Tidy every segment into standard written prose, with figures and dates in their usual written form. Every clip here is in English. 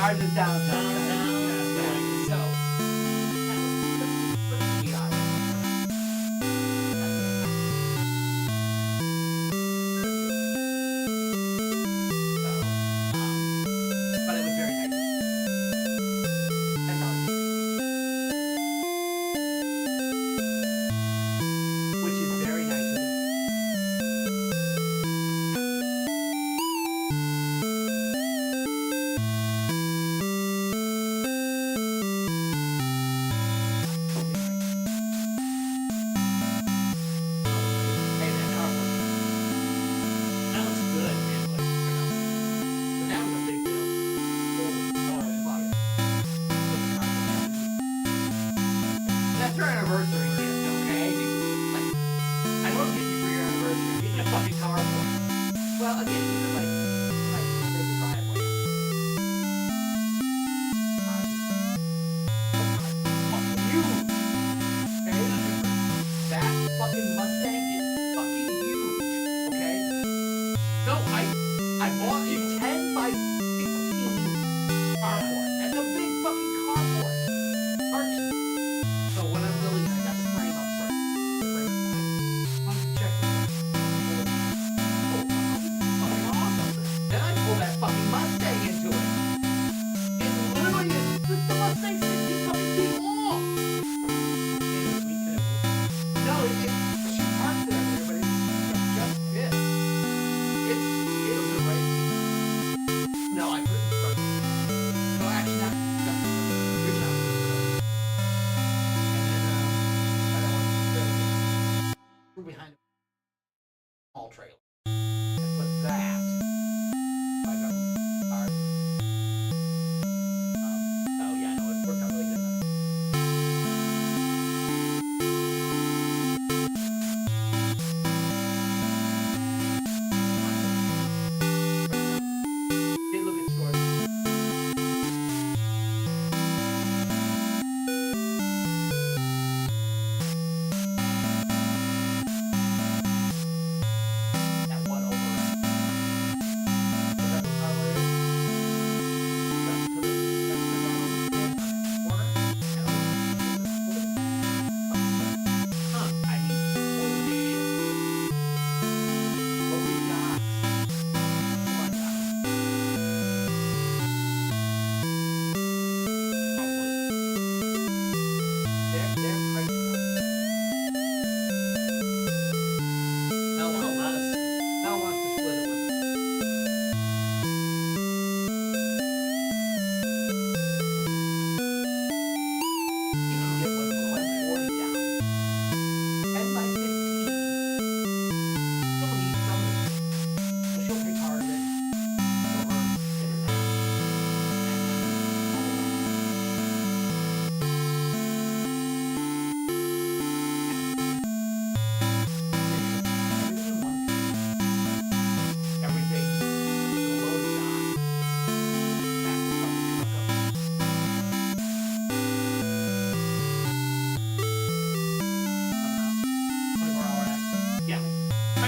Ours is downtown. So. That's your anniversary gift, okay? Like, I don't get you for your anniversary. I'm getting a fucking car for it. Well, again, these are like the driveway. Fucking huge. Okay? That fucking Mustang is fucking huge. Okay? So I bought a 10 by 16 carport. That's a big fucking carport. So when I'm building it, I got the frame up front. Why don't you check this out? Oh, fucking awesome. Then I pull that fucking Mustang into it. It literally is, the Mustang's 60 fucking feet long. No, she parked it over there, but it just fit. It's right. No, I put it in front. No, actually not. Good job. Behind a small trailer. And with that, I got ours. Oh yeah, no, it worked out really good. Did look at stores.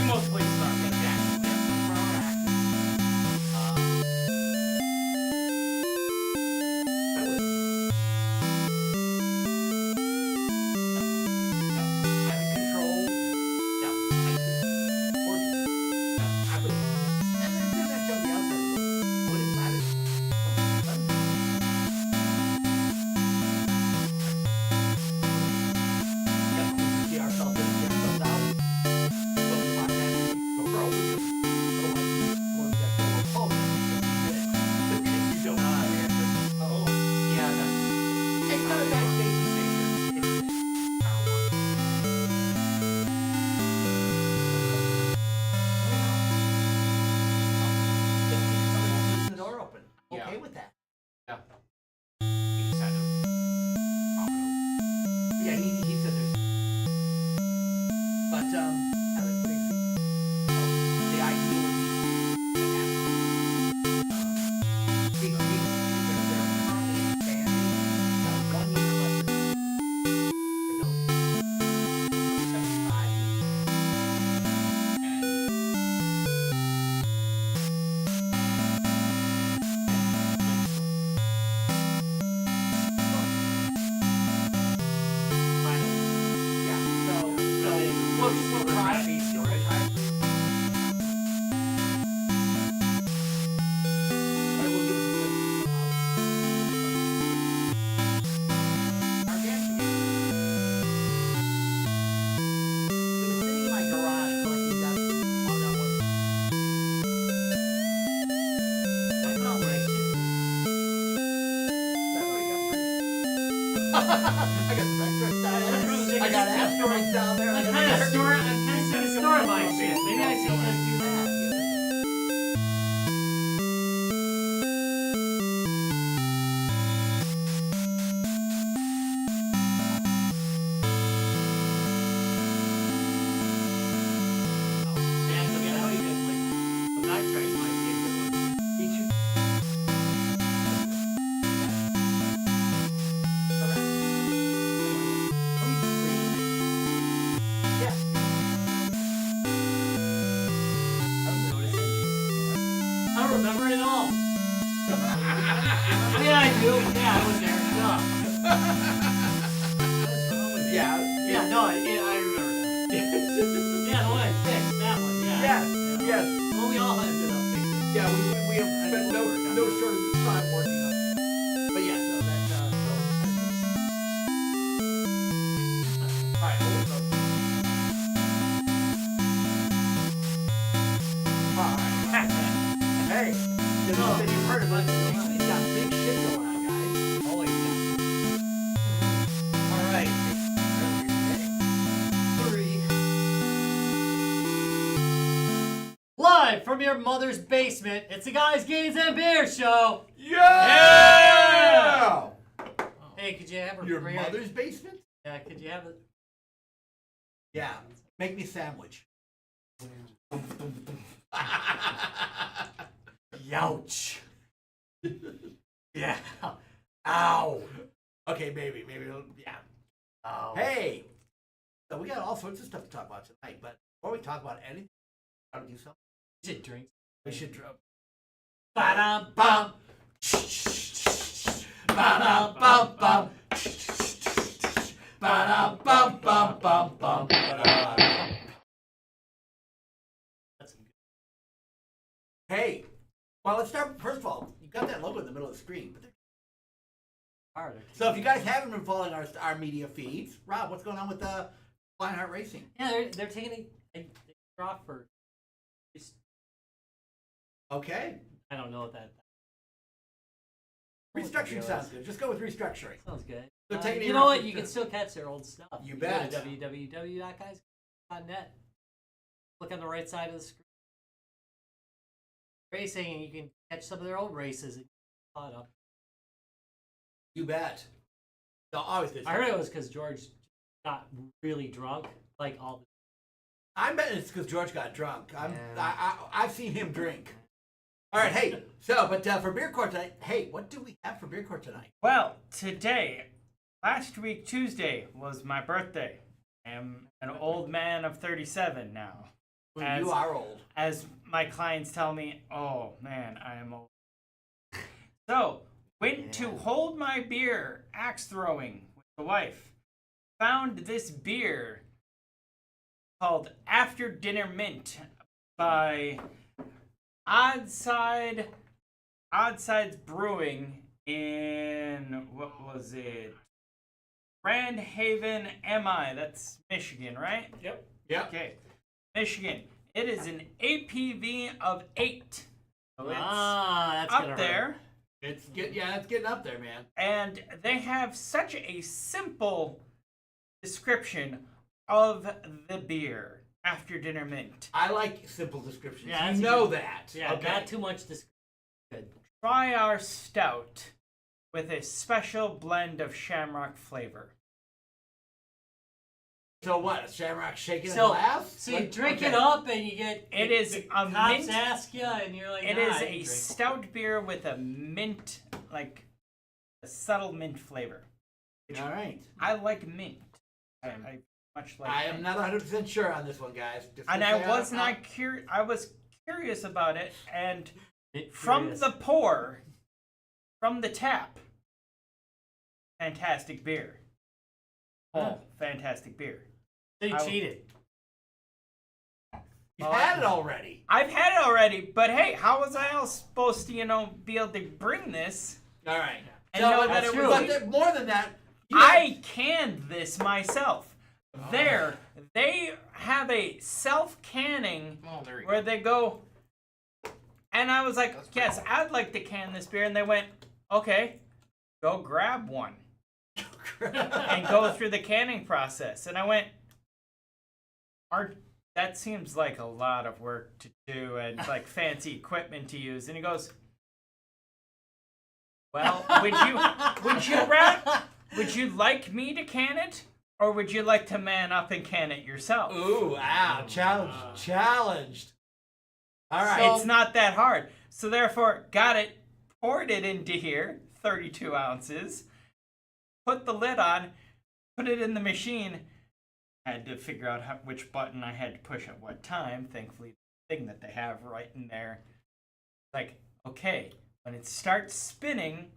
Most places are exactly. They have 24-hour access. I would. I have control. Yep. I could. Or I would. And then that jump the outside. What inside it? Yep. See ourselves in, get ourselves out. Okay with that. Yeah. He just had to pop it open. Yeah, he said there's. But the idea would be they're currently expanding 1 year left. You know, 75 years. And you will try me, George. I got asteroids down there. I got asteroids down there. I'm kind of storing my shit. Maybe I should just do that. And I mean, I know you guys like the backtracks might be a good one. I don't remember it all. Yeah, I do. Yeah, I was there. Yeah, no, I remember that. Yeah, the one I fixed, that one, yeah. Yes. Well, we all ended up fixing it. Yeah, we have spent no shortage of time working on it. But yeah, so that's alright, hold on. Alright. Hey, you know that you've heard of it. He's got big shit going on, guys. Always got. Alright. 3. Live from your mother's basement, it's the Guys, Games, and Beer Show. Yeah! Hey, could you have a Your beer? mother's basement? Yeah, could you have it? Yeah. Make me a sandwich. Youch. Yeah. Ow. Okay, maybe, yeah. Ow. Hey! So we got all sorts of stuff to talk about tonight, but before we talk about anything, how to do something? You should drink. We should drop. Ba-dum-bum. Ba-dum-bum-bum. Ba-dum-bum-bum-bum-bum. That's some good. Hey, well, let's start. First of all, you got that logo in the middle of the screen. Harder. So if you guys haven't been following our media feeds, Rob, what's going on with Flying Heart Racing? Yeah, they're taking a off for. Okay. I don't know what that. Restructuring sounds good. Just go with restructuring. Sounds good. They're taking You know what? You can still catch their old stuff. You Go bet. to www.guys.net. Look on the right side of the screen. Racing, and you can catch some of their old races and get caught up. You bet. No, always good. I heard it was because George got really drunk, like all the. I bet it's because George got drunk. Yeah. I've seen him drink. All right, hey. So, but for beer court tonight, hey, what do we have for beer court tonight? Well, today, last week Tuesday was my birthday. I'm an old man of 37 now. Well, you are old. As my clients tell me, oh man, I am old. So, went to hold my beer axe throwing with the wife. Found this beer called After Dinner Mint by Oddsides Brewing in, what was it? Grand Haven, MI. That's Michigan, right? Yep. Yeah. Okay. Michigan. It is an APV of 8. So it's That's up gonna there. hurt. It's getting up there, man. And they have such a simple description of the beer. After Dinner Mint. I like simple descriptions. Yeah, you know that. Yeah, okay. not too much good. Try our stout with a special blend of shamrock flavor. So what? A shamrock shaking So- a glass? So you drink it up and you get. It is the a cops mint. ask you and you're like, It nah, is I a didn't drink. stout beer with a mint, like a subtle mint flavor. All right. I like mint. I much like. I am not 100% sure on this one, guys. Just And to I say was I'm not curious. I was curious about it, and It from is. the pour, from the tap, fantastic beer. Oh, fantastic beer. They I- cheated. You had it already. I've had it already, but hey, how was I else supposed to, be able to bring this All right. and know that that's it true. was? But more than that, I canned this myself. They have a self-canning Oh, there you where go. they go, and I was like, That's pretty yes, cool. I'd like to can this beer, and they went, okay, go grab one and go through the canning process, and I went, that seems like a lot of work to do and like fancy equipment to use, and he goes, well, would you like me to can it, or would you like to man up and can it yourself? Ooh, wow, challenged. All right. It's not that hard. So therefore, got it, poured it into here, 32 ounces, put the lid on, put it in the machine. Had to figure out which button I had to push at what time. Thankfully, the thing that they have right in there. Like, okay, when it starts spinning,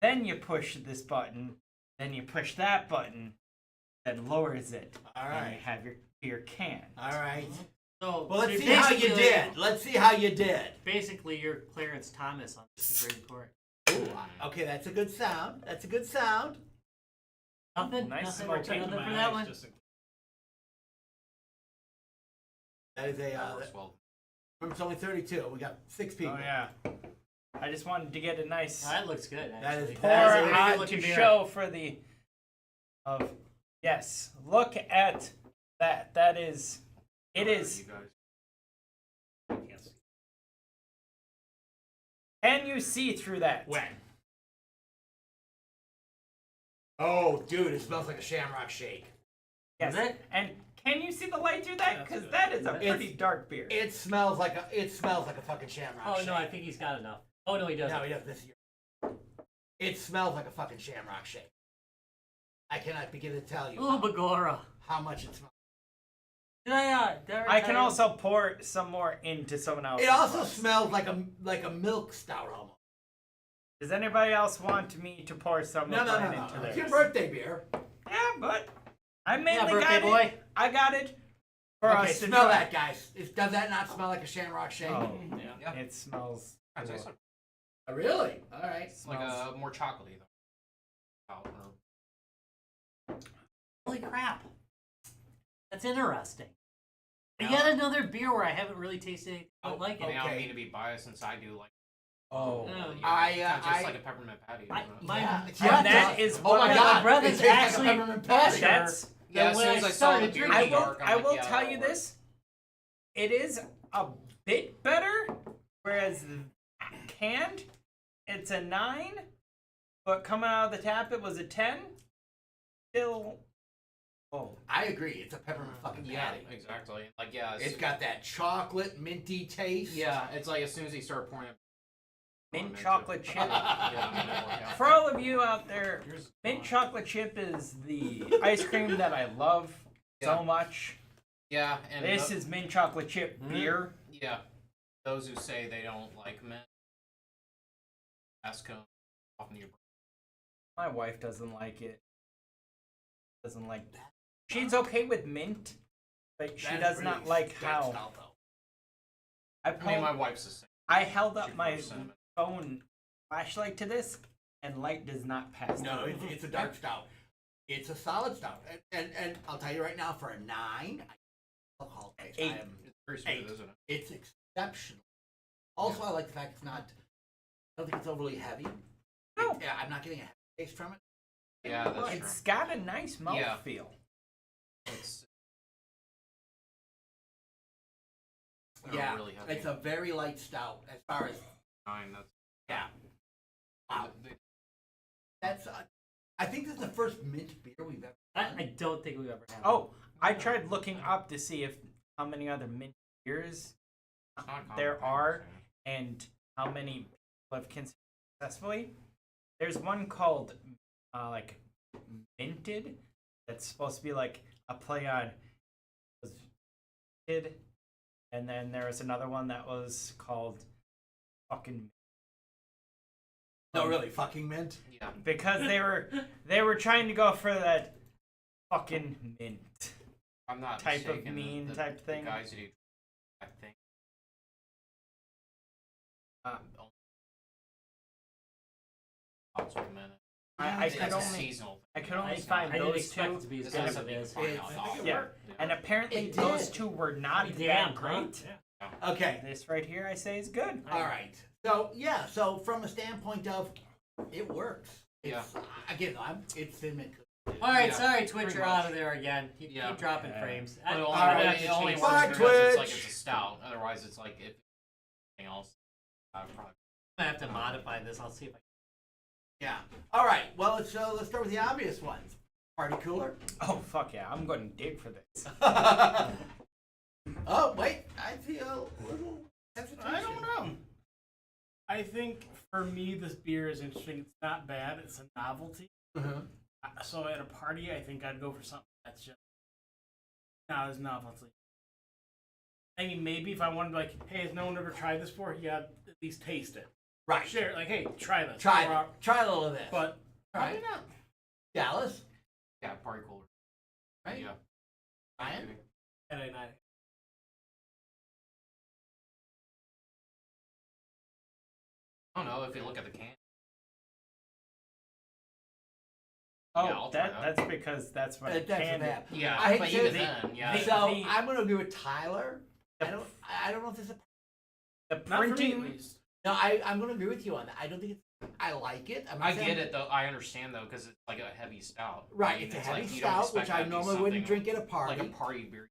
then you push this button, then you push that button, then lowers it. All And right. you have your beer can. All right. So, Well, let's so see how you basically- did. Let's see how you did. Basically, you're Clarence Thomas on the Supreme Court. Ooh, okay, that's a good sound. That's a good sound. Nothing. Nice Nothing. smoke. Nothing for that one. That is That a. works well. Remember, it's only 32. We got 6 people. Oh yeah. I just wanted to get a nice Oh, that looks good. That is Actually. pour That is a very good on looking to beer. show for the of yes. Look at that. That is it is. You guys. Can you see through that? When? Oh, dude, it smells like a Shamrock Shake. Yes. Is it? And can you see the light through that? Because that is a pretty dark beer. It smells like a fucking Shamrock Oh Shake. no, I think he's got enough. Oh no, he doesn't. No, he doesn't this year. It smells like a fucking Shamrock Shake. I cannot begin to tell you Ooh, Bagora. how much it smells. Did I? I can also pour some more into someone else's. It also glass. smells like a milk stout almost. Does anybody else want me to pour some No, of no, mine no, into no. theirs? It's your birthday beer. Yeah, but I mainly Yeah, birthday got boy. it. I got it for Okay, us to smell try. that, guys. Does that not smell like a Shamrock Shake? Oh, Yeah. it smells. I'd say so. Oh, really? All right. It's like a more chocolatey though. Oh, or- Holy crap! That's interesting. Yeah. Yet another beer where I haven't really tasted it. I don't like I it. mean, I don't Okay. mean to be biased since I do like. Oh. It's just like a peppermint patty. My, isn't it? my Yeah. breath And that is- is Oh my what god. My breath it is tastes actually like a peppermint patty. That's. Yeah, as when soon I as I saw the started beer drinking, I will. dark, I'm I like, will yeah, tell that'll you work. this. It is a bit better, whereas canned, it's a 9, but coming out of the tap, it was a 10. Still. Oh. I agree. It's a peppermint fucking Yeah, patty. exactly. Like yeah, It's got that chocolate minty taste. Yeah, it's like as soon as he started pouring it. Mint chocolate chip. Yeah. For all of you out there, mint chocolate chip is the ice cream that I love so Yeah. much. Yeah, and This is mint chocolate chip beer. yeah. Those who say they don't like mint, ask them off your. My wife doesn't like it. Doesn't like that. She's okay with mint, but she That's does not really like good how stout, though. I mean, my wife's the same. I held She up my prefers cinnamon. phone flashlight to this, and light does not pass. No, through. it's a dark stout. It's a solid stout, and I'll tell you right now, for a 9, alcohol taste, 8. It's pretty sweet, 8. isn't it? It's exceptional. Also, I like the fact it's not. I don't think it's overly heavy. No. Yeah, I'm not getting a heavy taste from it. Yeah, that's It's got a nice mouthfeel. Yeah. feel. It's Yeah, really heavy. it's a very light stout as far as 9. That's yeah. Wow, that's. I think this is the first mint beer we've ever done. I don't think we've ever had. Oh, I tried looking up to see if how many other mint beers it's not there complicated, are so. and how many people have consumed successfully. There's one called like minted that's supposed to be like a play on was minted, and then there was another one that was called fucking No, really, fucking mint. Yeah. because they were trying to go for that fucking mint. I'm not Type of mistaken, mean the type thing. The guys who do I think. Wait a minute. I could It's a only seasonal. I could only It's find not- I didn't those expect two. it to be as This good has as to it be is. fine It's- on all. Yeah, and apparently It those did. two were not Pretty that damn, great. huh? Okay. This right here, I say, is good. All right. So yeah. So from a standpoint of, it works. It's, Again, it's in. All right, Yeah, sorry, Twitch, pretty you're much. out of there again. Keep Yeah. dropping Yeah. frames. But I'm it gonna have to only change works Bye, this. because it's like Twitch. it's a stout. Otherwise, it's like if anything else. Probably. I'm gonna have to modify this. I'll see if I. Yeah. All right. Well, let's start with the obvious ones. Party cooler. Oh fuck yeah! I'm going to dig for this. Oh wait, I feel a little hesitation. I don't know. I think for me, this beer is interesting. It's not bad. It's a novelty. Uh-huh. So at a party, I think I'd go for something that's just not as novelty. I mean, maybe if I wanted to, like, hey, has no one ever tried this before? Yeah, at least taste it. Right. Share it. Like, hey, try this. Try Or, it. Try a little of this. But probably Right. not. Dallas. Yeah, party cooler. Right. Yeah. Ryan. And I I don't know if you look at the can. Oh, Yeah, I'll try that. that's because that's what That's can. that. Yeah, I hate but to even say then, yeah. So I'm gonna agree with Tyler. The- I don't know if this is. The not for me, printing. at least. No, I'm gonna agree with you on that. I don't think it's. I like it. I'm not I saying- get it though. I understand though because it's like a heavy stout. Right. I mean, It's a heavy like, you don't stout, expect which that I to be normally wouldn't something drink at a party. Like a party beer.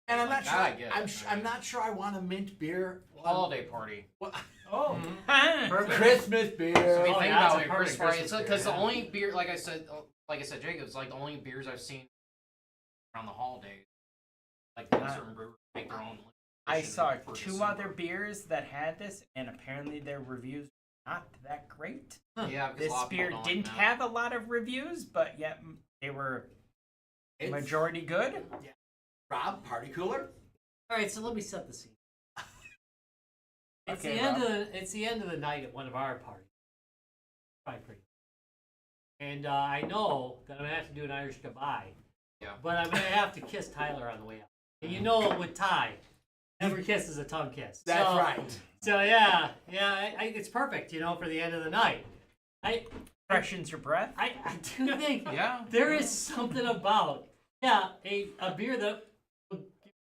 And I'm like not sure. that, I get it, I'm right. not sure I want a mint beer. Holiday party. Well, Oh, Perfect. Christmas beer. I mean, Oh, think yeah, that's about a it, perfect Chris Fry. Christmas Because beer, the yeah. only beer, like I said, Jacob, it's like the only beers I've seen around the holidays. Like certain brewers make their own. I edition saw for two December. other beers that had this, and apparently their reviews were not that great. Yeah, because a This lot of people beer don't didn't like have a lot of reviews, but yet they were It's- majority good. Rob, party cooler. All right, so let me set the scene. It's Okay, the end Rob. of it's the end of the night at one of our parties. Probably pretty. And I know that I'm gonna have to do an Irish goodbye. Yeah. But I'm gonna have to kiss Tyler on the way out. And you know, with Ty, every kiss is a tongue kiss. That's So- right. So yeah, it's perfect, you know, for the end of the night. I Freshens your breath. I do think Yeah. there is something about a beer that would give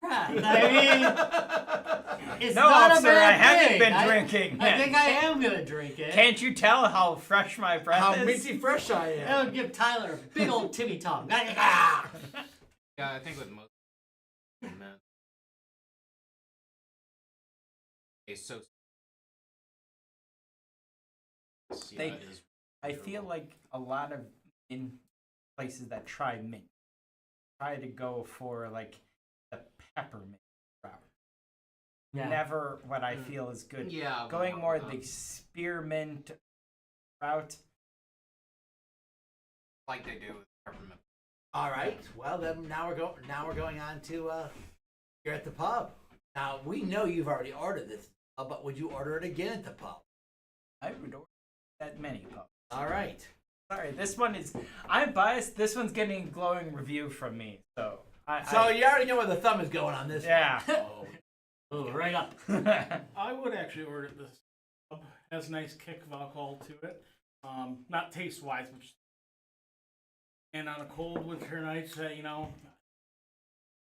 I mean, it's No, not officer, a bad I haven't thing. been drinking. I think I am gonna drink it. Can't you tell how fresh my breath How is? minty fresh I That am. would give Tyler a big old Timmy tongue. Yeah, I think with most. Man. Okay, so. They- Yeah, it is I feel like a lot of in places that try mint try to go for like the peppermint route. Yeah. Never what I feel is good. Yeah. Going well, more the spearmint route. like they do with peppermint. All right. Well, then now we're going on to you're at the pub. Now we know you've already ordered this, but would you order it again at the pub? I would order that many pubs. All right. Sorry, this one is. I'm biased. This one's getting a glowing review from me. So. So you already know where the thumb is going on this. Yeah. Oh, right up. I would actually order this. It has a nice kick of alcohol to it. Not taste wise, but and on a cold winter night, you know,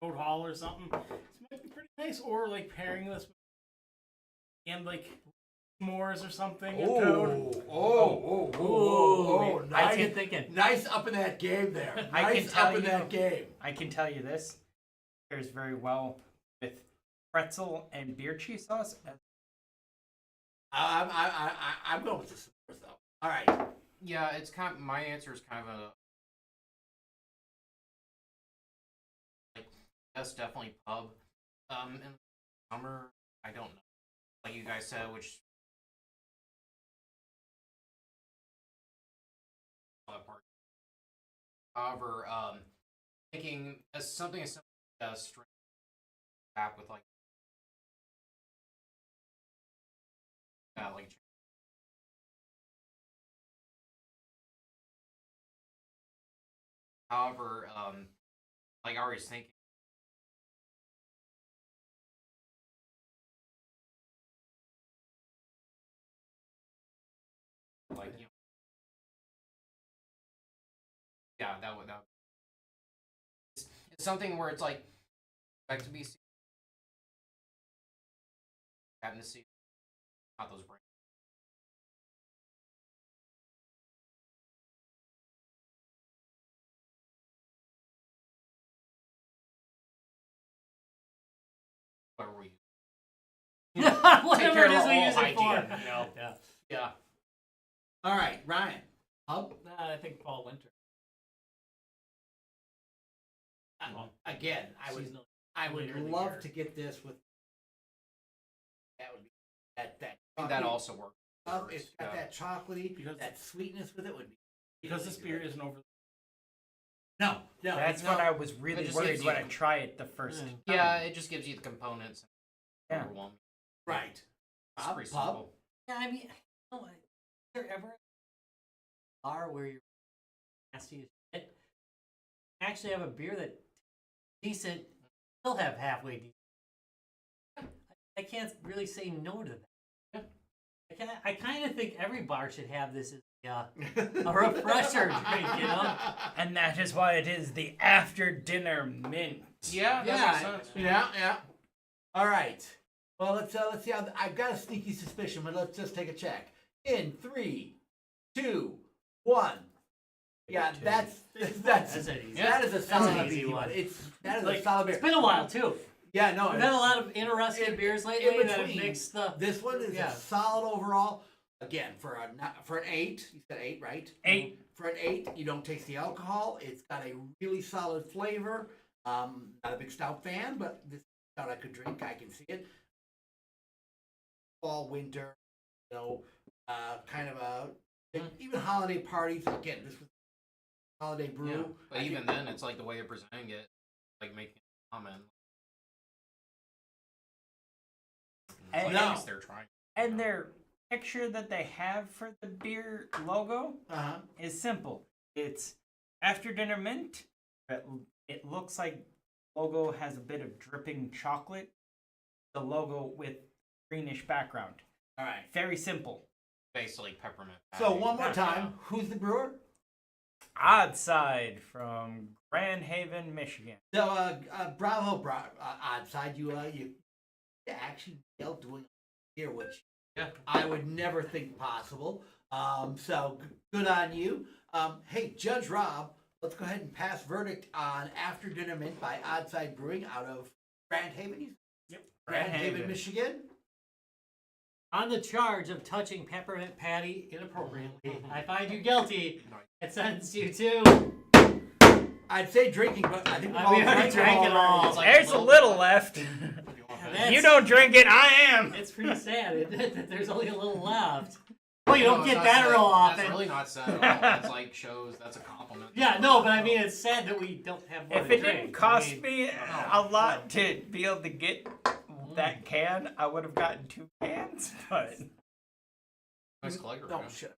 Road Hall or something, this might be pretty nice. Or like pairing this with, and like s'mores or something. and Toad. Ooh, Nice, I get thinking. nice up in that game there. I can Nice tell up in you- that game. I can tell you this pairs very well with pretzel and beer cheese sauce. I'm going with the s'mores though. All right. Yeah, it's kind of, my answer is kind of a. Like, yes, definitely pub. In the summer, I don't know. Like you guys said, which. Part. However, thinking as something as simple as string tap with like. Like. However, like I was thinking, like yeah, that would it's something where it's like expect to be having to see not those brains. What are we? Whatever care it is of we all use it for. hygiene, you know? Yeah. Yeah. All right, Ryan. Hub. I think fall winter. Again, Seasonal. I would Later in the love year. to get this with. That would be that. I think that also works. It's got that chocolatey, Because- that sweetness with it would be. Because this beer isn't over. No, That's what I was really just worried gives when you- I try it the first Mm. time. Yeah, it just gives you the components. Yeah. Overwhelming. right. It's Pub, pretty pub. simple. Yeah, I mean, is there ever a bar where you're nasty as shit? Actually, have a beer that decent, still have halfway decent. I can't really say no to that. I kind of think every bar should have this as a refresher drink, you know? And that is why it is the after dinner mint. Yeah, that Yeah, makes sense. yeah. All right. Well, let's see how I've got a sneaky suspicion, but let's just take a check. In 3, 2, 1. Yeah, that's That's an easy. that is a That's solid an easy beer. one. That is a Like, solid beer. It's been a while too. Yeah, no. We've had a lot of interesting in- beers in lately that have between, mixed the. This one is Yeah. a solid overall. Again, for an 8, you said 8, right? 8. For an 8, you don't taste the alcohol. It's got a really solid flavor. Not a big stout fan, but this stout I could drink. I can see it. Fall, winter, kind of a even holiday parties. Again, this was a holiday brew. Yeah. But I even think- then, it's like the way you're presenting it, like making a comment. And- Like, at least they're trying. And their picture that they have for the beer logo is simple. It's after dinner mint. But it looks like logo has a bit of dripping chocolate. The logo with greenish background. All right. Very simple. Basically peppermint. So patty. one more Yeah. time, who's the brewer? Oddside from Grand Haven, Michigan. So, bravo, Oddside. You actually nailed doing here, which Yeah. I would never think possible. So good on you. Hey, Judge Rob, let's go ahead and pass verdict on After Dinner Mint by Oddside Brewing out of Grand Haven. Yep. Grand Haven, Michigan. On the charge of touching peppermint patty inappropriately, I find you guilty and sentence you to. I'd say drinking, but I think we've We all already drank it already. all. It's like There's a little left. If you want that. That's- You don't drink it, I am. It's pretty sad isn't it, that there's only a little left. Well, you don't No, get it's that not sad. real often. That's really not sad at all. That's like shows. That's a compliment. Yeah, no, but I mean, it's sad that we don't have more If to it drink. didn't cost I mean, me a lot to be able to get that can, I would have gotten 2 cans. But Nice collector. No, yeah. shit.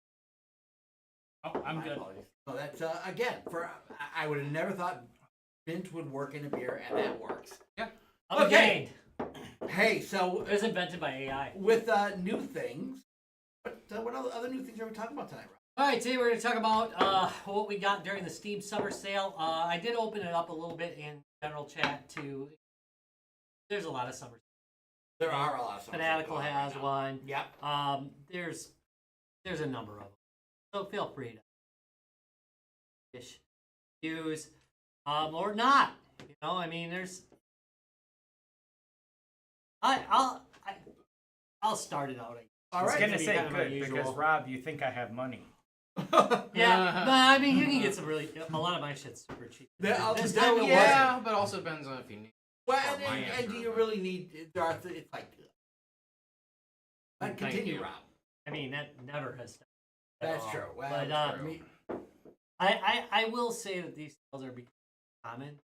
Oh, I'm My good. apologies. So that's again I would have never thought mint would work in a beer, and that works. Okay. Hey, so It was invented by AI. with new things, what other new things are we talking about tonight, Rob? All right, today we're going to talk about what we got during the Steam Summer Sale. I did open it up a little bit in general chat too. There's a lot of summer. There are a lot of songs Fanatical going on has right now. one. Yep. There's a number of them. So feel free to use or not. You know, I mean, there's. I'll start it out. All I was right. gonna Maybe say kind of good unusual. because Rob, you think I have money. Yeah, but I mean, you can get some really. A lot of my shit's super cheap. This time it Yeah, but also depends on if you need. Well, Or and, my and answer, do you but- really need? There are it's like. Continue, you. Rob. I mean, that never has stopped. at That's all. true. Well, But that's true. I will say that these sales are becoming common,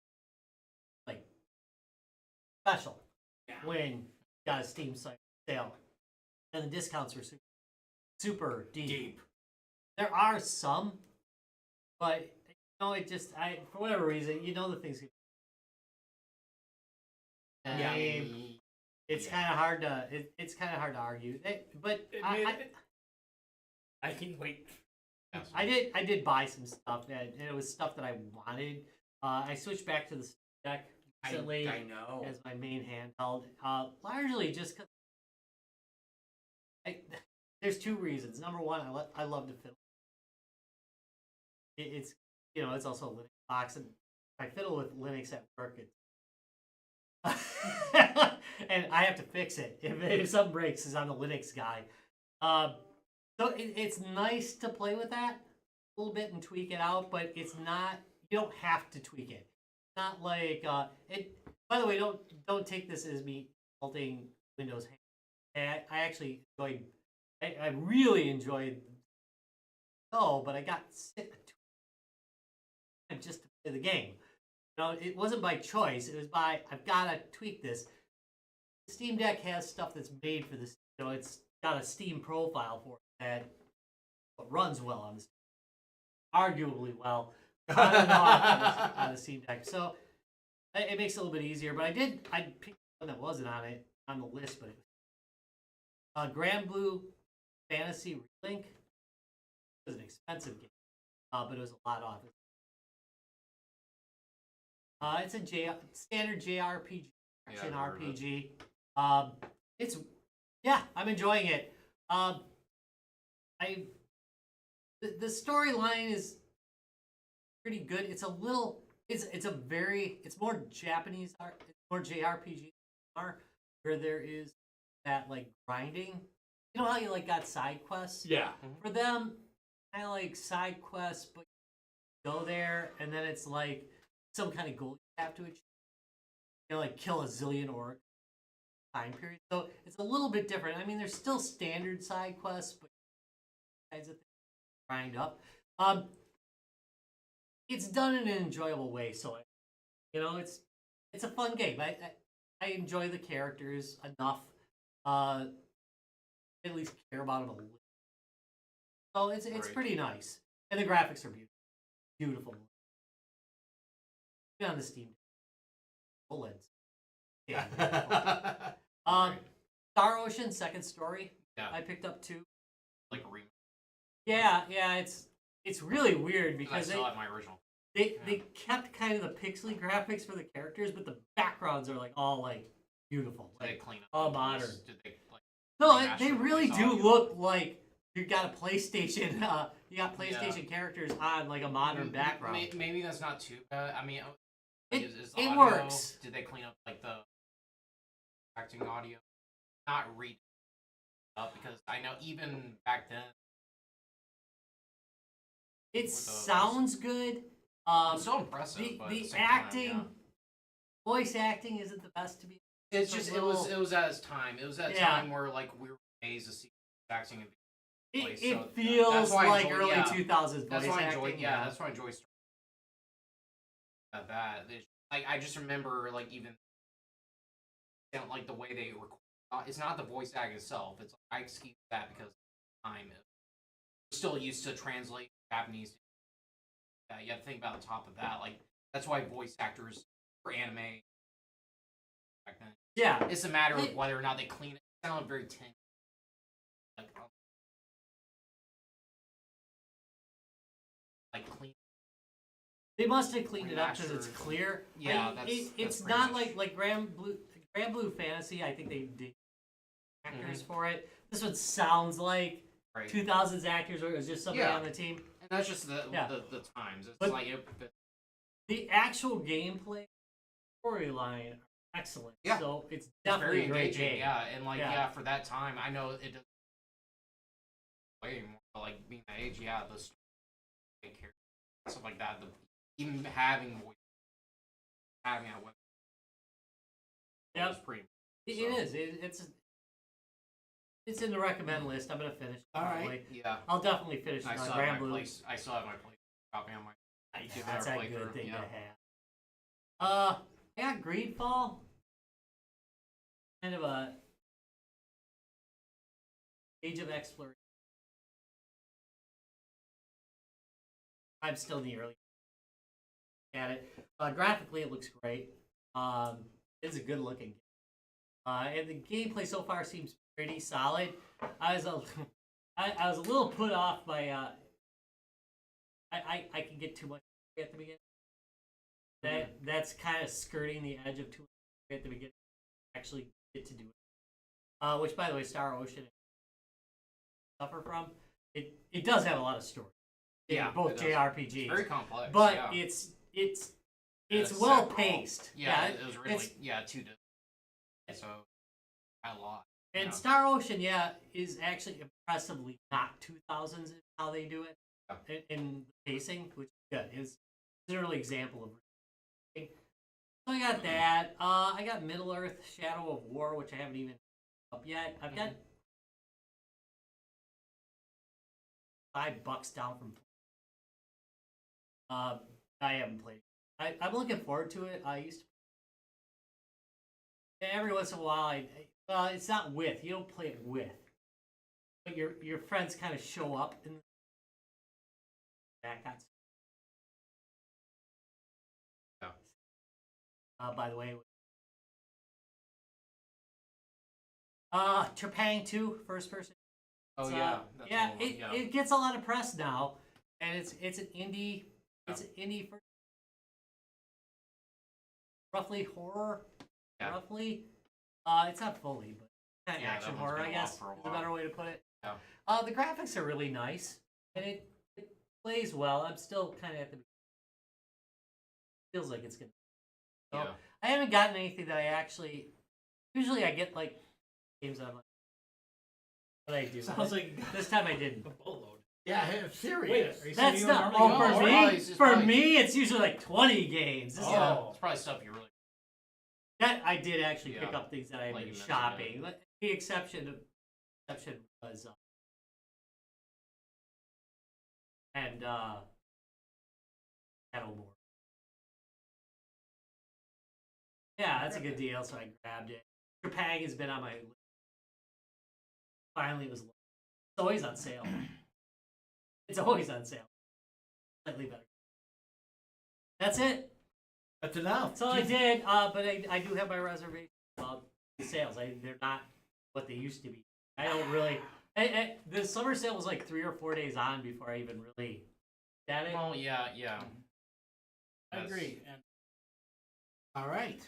like special Yeah. when you got a Steam sale, and the discounts are super deep. Deep. There are some, but you know, it just for whatever reason, you know, the things. Yeah. I mean, it's Yeah. kind of hard to it's kind of hard to argue. But It I I can wait. Yes. I did buy some stuff, and it was stuff that I wanted. I switched back to the Steam Deck recently I know. as my main handheld, largely just because there's two reasons. Number one, I love to fiddle. It's it's also a Linux box, and I fiddle with Linux at work. And I have to fix it if something breaks, because I'm a Linux guy. So it's nice to play with that a little bit and tweak it out, but it's not. You don't have to tweak it. It's not like it. By the way, don't take this as me faulting Windows. I actually enjoyed. I really enjoyed. Oh, but I got sick just to play the game. It wasn't by choice. It was by I've got to tweak this. The Steam Deck has stuff that's made for this. It's got a Steam profile for it that runs well on the Steam. Arguably well, not enough on the Steam Deck. So it makes it a little bit easier. But I picked one that wasn't on the list, but it was Grand Blue Fantasy Relink. It was an expensive game, but it was a lot off. It's a standard JRPG, action RPG. I'm enjoying it. The storyline is pretty good. It's more Japanese art, it's more JRPG art, where there is that like grinding. You know how you like got side quests? Yeah. For them, I like side quests, but you go there and then it's like some kind of goal you have to achieve. Like kill a zillion orcs time period. So it's a little bit different. I mean, there's still standard side quests, but kinds of things grind up. It's done in an enjoyable way. So, it's a fun game. I enjoy the characters enough. At least care about them a little. So it's pretty nice, and the graphics are beautiful. On the Steam OLEDs. Yeah. Star Ocean Second Story. Yeah. I picked up too. Like a remake. Yeah. It's really weird I because still have my original. they kept kind of the pixely graphics for the characters, but the backgrounds are like all like beautiful. Did they Like, clean up? all the modern. voice? Did they like? no, remaster they the really voice do audio? look like you got a PlayStation. You got PlayStation characters on like a modern background. Maybe that's not too bad. I mean, is the it audio, works. Did they clean up like the acting audio? Not read up, because I know even back then. It with the sounds good. It's so impressive. but at The same time, acting, yeah. voice acting isn't the best to be. It's a just little- it was at its time. It was at a Yeah. time where like we were amazed to see acting in place, so It feels that's why I like enjoy- early yeah. 2000s voice That's why I enjoyed. acting. Yeah, that's why I enjoyed that. Like I just remember like even like the way they record. It's not the voice acting itself. It's I excuse that because time is still used to translate Japanese. Yeah, you have to think about the top of that. Like that's why voice actors for anime back then. Yeah. It's a matter of whether or not they clean it. It sounded very tin. Like clean. They must have cleaned it up because it's Remastered. clear. Yeah, Like, that's it's pretty not much- like Grand Blue Fantasy. I think they did actors for it. This one sounds like Right. 2000s actors, or it was just somebody Yeah. on the team. And that's just the Yeah. the times. It's But- like The actual gameplay, storyline, are excellent. Yeah. So it's it's definitely very a great engaging. game. Yeah, and like Yeah. yeah, for that time, I know it doesn't way more. But like being that age, yeah, the story, stuff like that. Even having voice, having that weapon, Yep. was pretty. It so, is. It's in the recommend list. I'm gonna finish. All right. probably. Yeah, I'll definitely finish I on still Grand have my Blue. place. I still have my place copy on my. Yeah, give that's our a good playthrough, thing yeah. to have. I got Greedfall. Kind of a Age of Exploration. I'm still in the early at it. Graphically, it looks great. It's a good looking game. And the gameplay so far seems pretty solid. I was I was a little put off by I can get too much at the beginning. That's kind of skirting the edge of too much at the beginning. Actually get to do it. Which, by the way, Star Ocean suffer from. It does have a lot of story. Yeah, both it does. JRPGs. It's very complex. but yeah. it's And well several. paced. Yeah, it was really it's- 2 different. So a lot. And Yeah. Star Ocean, is actually impressively not 2000s in how they do it in pacing, which is an early example of. So I got that. I got Middle Earth: Shadow of War, which I haven't even up yet. I've got $5 down from. I haven't played. I'm looking forward to it. I used to. Every once in a while, well, it's not with. You don't play it with. But your friends kind of show up in that kind of stuff. By the way, Trepang 2, first person. Oh It's, yeah. That's yeah. the one, It gets a lot of press now, and it's an indie. It's an indie for roughly horror. Yeah. Roughly, it's not fully, but kind of Yeah, that action one's horror, been I off guess, for a is a while. better way to put it. Yeah. The graphics are really nice, and it plays well. I'm still kind of at the feels like it's gonna. So Yeah. I haven't gotten anything that I actually. Usually, I get like games I'm like, what I do. Sounds like This time I didn't. a boatload. Yeah, Wait, serious. are you That's saying you not. don't Oh, normally for go? me, probably- it's for probably- me, it's usually like 20 games. This is Oh. It's probably stuff you really. that I did actually pick Yeah. up things that I've Like been you mentioned, shopping. Like, the exception was and Kettleboard. Yeah, that's a good deal, so I grabbed it. Trepang has been on my list. Finally, it was. It's always on sale. It's always on sale. Slightly better. That's it. That's enough. That's all I did. But I do have my reservation about the sales. They're not what they used to be. I don't really. The summer sale was like 3 or 4 days on before I even really got it. Well, yeah. I That's- agree. And All right.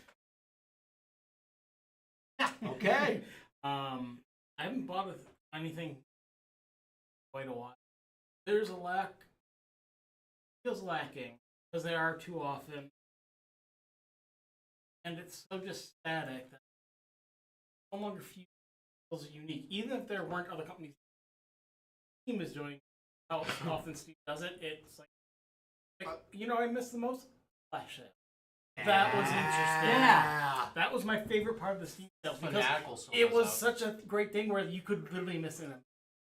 Okay. I haven't bought anything in quite a while. There's a lack. Feels lacking because they are too often, and it's so just static that no longer feels unique. Even if there weren't other companies, Steam is doing how often Steam does it. It's like I miss the most Flash sale. That was interesting. Yeah. That was my favorite part of the Steam sale because Fanatical still it does was that. such a great thing where you could literally miss an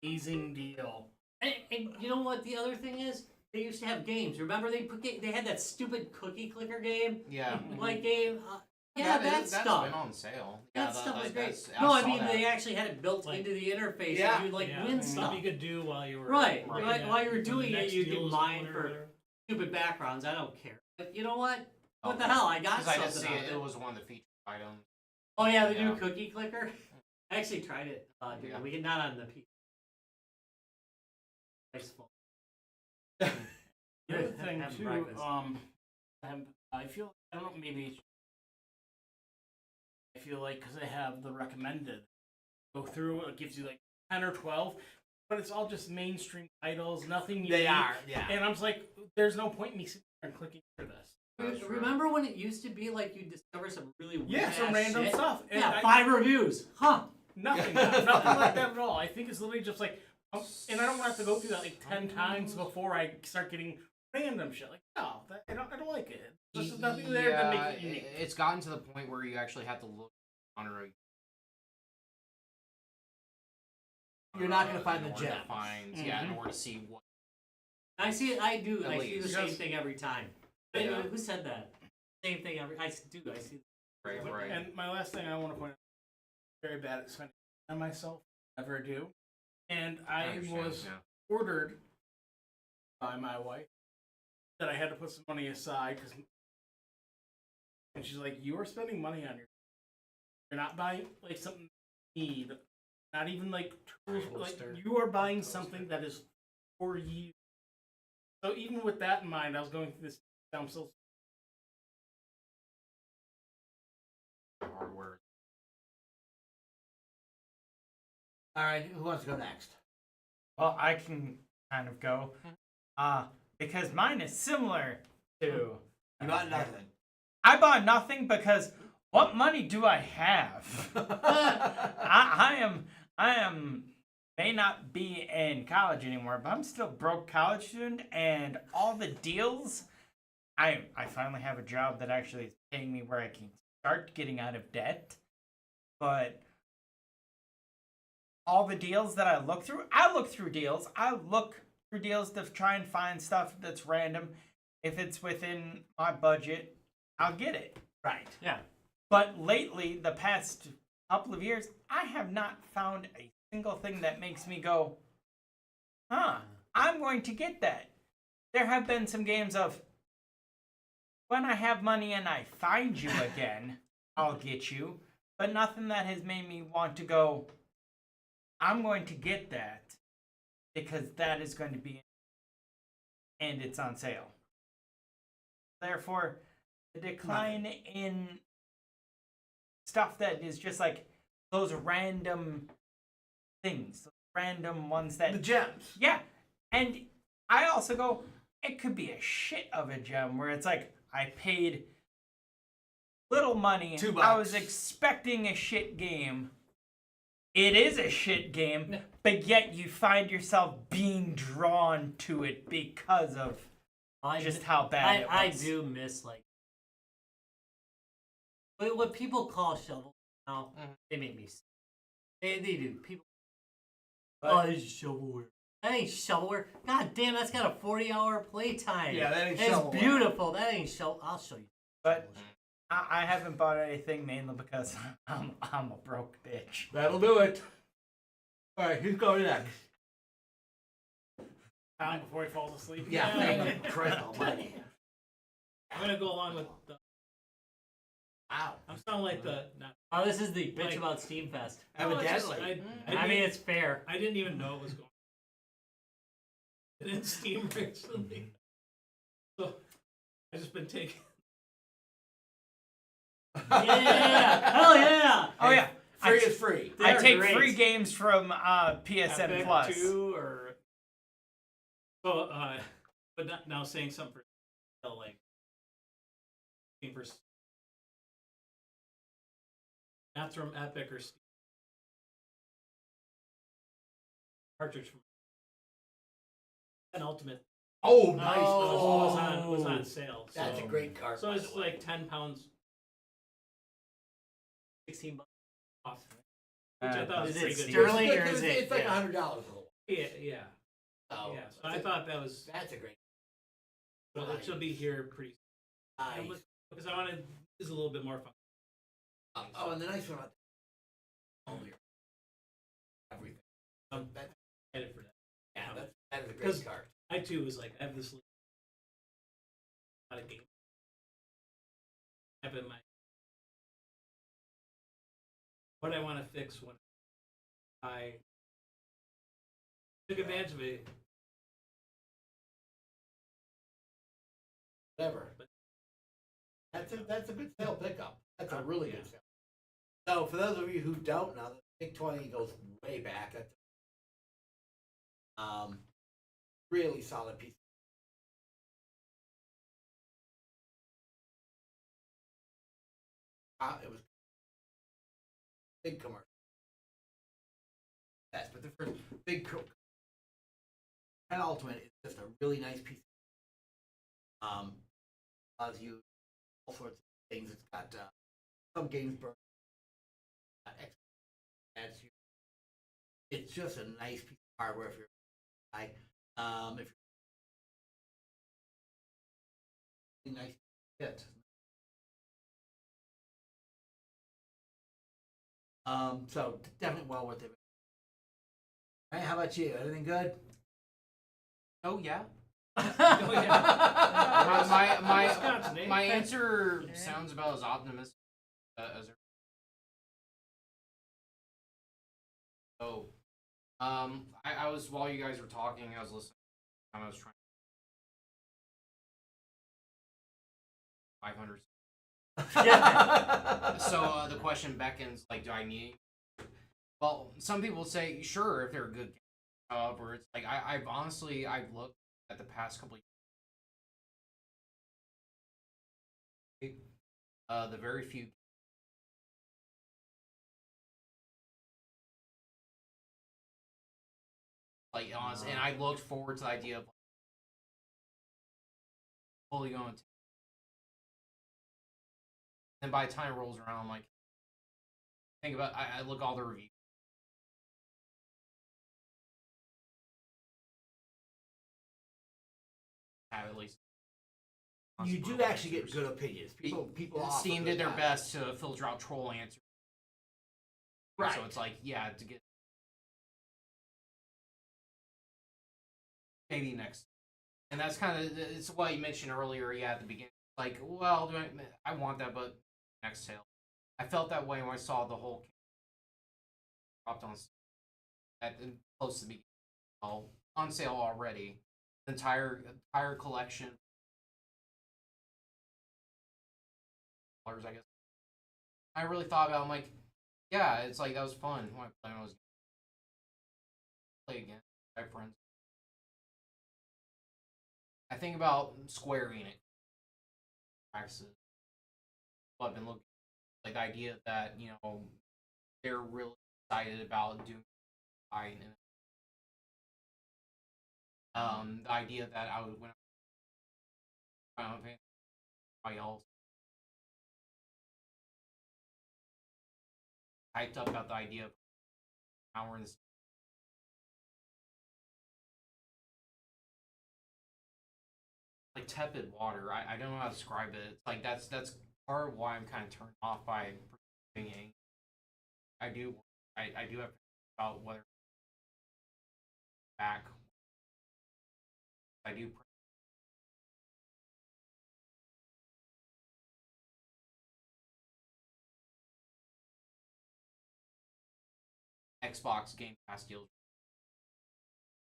amazing deal. And you know what the other thing is? They used to have games. Remember they had that stupid cookie clicker game? Yeah. Like game. Yeah, that that's stuff. been on sale. That Yeah, stuff was great. that's- No, I saw mean that. they actually had it built Like- into the interface. Yeah. And you'd like Yeah, win and stuff. you could do while you were Right. looking Right. at While you were when the doing it, next you deal could was mine on or for whatever. stupid backgrounds. I don't care. But you know what? What the Okay. hell? I got 'Cause I something did see out it. of It it. was one of the featured items. Oh yeah, the Yeah. new cookie clicker. I actually tried it. During Yeah. the weekend, not on the PC. Wasteful. The other thing Having too, breakfast. I feel I don't know maybe I feel like because they have the recommended go through it gives you like 10 or 12, but it's all just mainstream titles, nothing unique. They are, yeah. And I'm just like, there's no point in me sitting there and clicking for this. That's true. Remember when it used to be like you discover some really weird Yeah, some ass random shit? stuff. And Yeah, I- 5 reviews. Huh. Nothing like that at all. I think it's literally just like, and I don't want to have to go through that like 10 times before I start getting random shit. Like, no, I don't like it. There's just nothing there to make it unique. It's gotten to the point where you actually have to look on a You're not gonna find in the order to gems. find- Yeah, in order to see what. I see it. I do. At I see the least. same thing every time. Wait, Yeah. who said that? Same thing every. I do. I see. Right. And my last thing I want to point out, I'm very bad at spending on myself, never do. And I understand, was yeah. ordered by my wife that I had to put some money aside because, and she's like, "You are spending money on you're not buying like something you need Not even like tools. Like Poster. you are buying something that is for you. So even with that in mind, I was going through this. I'm still Hardware. All right, who wants to go next? Well, I can kind of go. Because mine is similar to. You got nothing. I bought nothing because what money do I have? I am may not be in college anymore, but I'm still broke college student, and all the deals. I finally have a job that actually is paying me where I can start getting out of debt, but all the deals that I look through deals. I look through deals to try and find stuff that's random. If it's within my budget, I'll get it. Right. Yeah. But lately, the past couple of years, I have not found a single thing that makes me go, I'm going to get that. There have been some games of, when I have money and I find you again, I'll get you. But nothing that has made me want to go, I'm going to get that because that is going to be, and it's on sale. Therefore, the decline in stuff that is just like those random things, random ones that The gems. yeah. And I also go, it could be a shit of a gem where it's like I paid little money. $2. I was expecting a shit game. It is a shit game, but yet you find yourself being drawn to it because of just how bad it was. I do miss like what people call shovel now. They make me sick. They do. People. Oh, this is shovelware. That ain't shovelware. God damn, that's got a 40-hour playtime. Yeah, that ain't It's shovelware. beautiful. That ain't shovel. I'll show you. But I haven't bought anything mainly because I'm a broke bitch. That'll do it. All right, who's going next? Tom before he falls asleep. Yeah, thank you, Christ almighty. I'm gonna go along with the. Wow. I'm sounding like the. Not, Oh, this is the bitch Like- about Steamfest. No, it's just- Evidently. I I mean, it's fair. I didn't even know it was going. It didn't Steam recently, so I just been taking. Yeah, hell yeah. Oh yeah, Free is free. I They're take great. free games from PSN Epic Plus. 2 or. So, but not, now saying something for like. For, not from Epic or Steam. Cartridge from. An Ultimate. Oh, nice. Was on sale. That's so, a great card. So by it's the way. like £10, $16. off, which I thought was Is pretty it good. sterling It's or is it? It's like yeah. $100. Yeah, yeah, Oh, yeah. So I thought that was. that's a great. Well, it should be here pretty. Nice. Because I wanted is a little bit more fun. Oh, and the nice one about everything. That's Headed for that. yeah, that is a great Because- card. I too was like, I have this lot of game. I have in my what I want to fix when I took advantage of it. Whatever. But that's a good sale pickup. That's a really good sale. So for those of you who don't know, the Big 20 goes way back. That's really solid piece. It was big commercial. Yes, but the first big and Ultimate is just a really nice piece. Allows you all sorts of things. It's got some games burn. Adds you. It's just a nice piece of hardware if you're if you're nice kit. So definitely well worth it. Hey, how about you? Anything good? Oh yeah. Oh, yeah. My Wisconsin, eh? my answer sounds about as optimistic as. So, I was while you guys were talking, I was listening. I was trying 500. So the question beckons, like, do I need? Well, some people say sure if they're a good game. However, it's like I've honestly I've looked at the past couple of years, the very few like honest, and I looked forward to the idea of fully going. And by the time it rolls around, I'm like, think about I look all the reviews. Have at least You do actually get good opinions. People offer Steam good did their value. best to filter out troll answers. Right. So it's like, yeah, to get maybe next. And that's kind of it's what you mentioned earlier. Yeah, at the beginning, like, well, I want that, but next sale. I felt that way when I saw the whole dropped on at close to the beginning. Well, on sale already. The entire collection. I guess. I really thought about. I'm like, yeah, it's like that was fun when I was play again. My friends. I think about Square Enix practices. What I've been looking like the idea that they're really excited about doing and the idea that I would when I found anybody else hyped up about the idea of how we're in this like tepid water. I don't know how to describe it. It's like that's part of why I'm kind of turned off by pursuing. I do I do have about whether back I do Xbox Game Pass deals.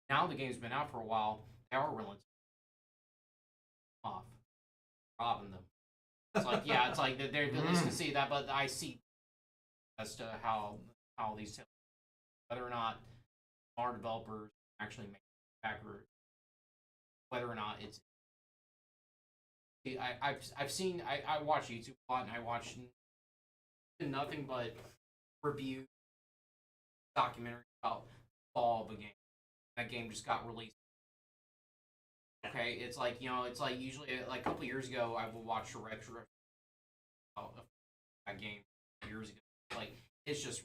Now the game's been out for a while. They are relentless off robbing them. It's like yeah, it's like they're at least to see that, but I see as to how these whether or not our developers actually make backer whether or not it's I've seen I watch YouTube a lot and I watch nothing but review documentary about fall of a game. That game just got released. Okay, it's like it's like usually like a couple years ago I would watch a retro of that game years ago. Like it's just